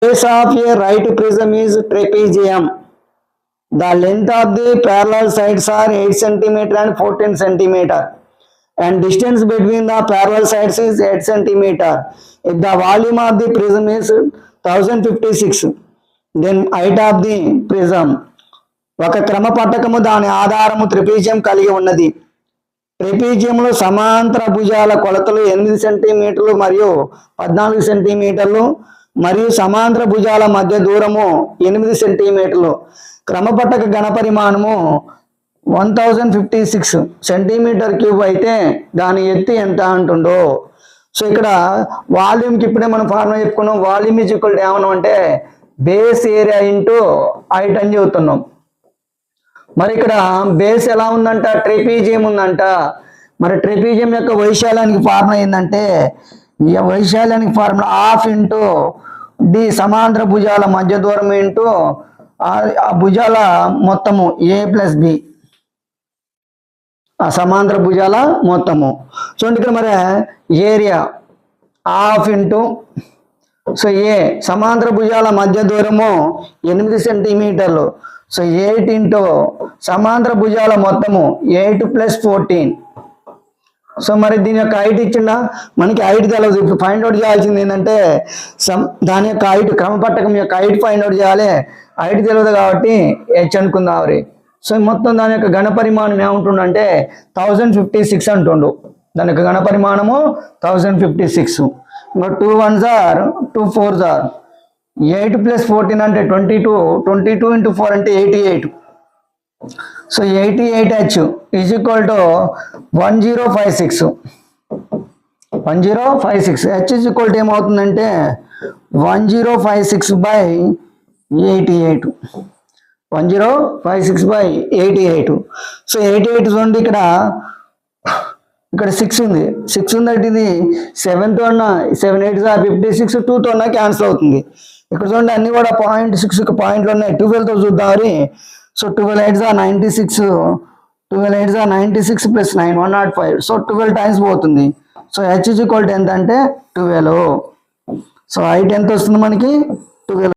base of a right prism is trapezium. The length of the parallel sides are 8 cm and 14 cm, and distance between the parallel sides is 8 cm. If the volume of the prism is 1056, then height of the prism. ఒక క్రమ పట్టకము దాని ఆధారము త్రిభుజం కలిగి ఉన్నది. ట్రెపీజియంలో సమాంతర భుజాల కొలతలు 8 సెంటీమీటర్లు మరియు 14 సెంటీమీటర్లు మరియు సమాంతర భుజాల మధ్య దూరము 8 సెంటీమీటర్లు. క్రమపట్టక ఘనపరిమాణము 1056 సెంటీమీటర్ క్యూబ్ అయితే దాని ఎత్తు ఎంత అంటుండో. సో ఇక్కడ వాల్యూమ్కి ఇప్పుడే మనం ఫార్ములా చెప్పుకున్నాం. వాల్యూమ్ ఈజ్ ఈక్వల్ టు ఏమన్నా అంటే బేస్ ఏరియా ఇంటూ హైట్ అని చెబుతున్నాం. మరి ఇక్కడ బేస్ ఎలా ఉందంట, ట్రెపీజియం ఉందంట. మరి ట్రెపీజియం యొక్క వైశాల్యానికి ఫార్ములా ఏంటంటే, ఈ వైశాల్యానికి ఫార్ములా హాఫ్ ఇంటూ డి సమాంతర భుజాల మధ్య దూరం ఇంటూ ఆ భుజాల మొత్తము ఏ ప్లస్ బి, ఆ సమాంతర భుజాల మొత్తము. చూడండి ఇక్కడ మరి ఏరియా హాఫ్ ఇంటూ, సో ఏ సమాంతర భుజాల మధ్య దూరము 8 సెంటీమీటర్లు. సో 8 ఇంటూ సమాంతర భుజాల మొత్తము 8 + 14. సో మరి దీని యొక్క హైట్ ఇచ్చిండా, మనకి హైట్ తెలియదు. ఇప్పుడు ఫైండ్ అవుట్ చేయాల్సింది ఏంటంటే దాని యొక్క హైట్, క్రమపట్టకం యొక్క హైట్ ఫైండ్ అవుట్ చేయాలి. హైట్ తెలియదు కాబట్టి హెచ్ అనుకుందాం. సో మొత్తం దాని యొక్క ఘనపరిమాణం ఏముంటుండంటే 1056 అంటుండు. దాని యొక్క ఘనపరిమాణము 1056. ఇంకా 2 1s are 2 4s are 8 + 14 అంటే 22. 22 × 4 అంటే 88. So 88H is equal to 1056. 1056 H is equal to ఏమవుతుందంటే 1056/88. 1056/88. సో 88 చూడండి, ఇక్కడ 6 ఉంది. 6 ఉందంటే ఇది 7తో ఉన్న 7 8s are 56, 2తో ఉన్న క్యాన్సిల్ అవుతుంది. ఇక్కడ చూడండి అన్ని కూడా 0.6 పాయింట్లు ఉన్నాయి. 12తో చూద్దాం. So 12 8s are 96, 12 8s are 96 + 9 105. So 12 times పోతుంది. So H is equal to ఎంత అంటే 12. సో హైట్ ఎంత వస్తుంది మనకి 12.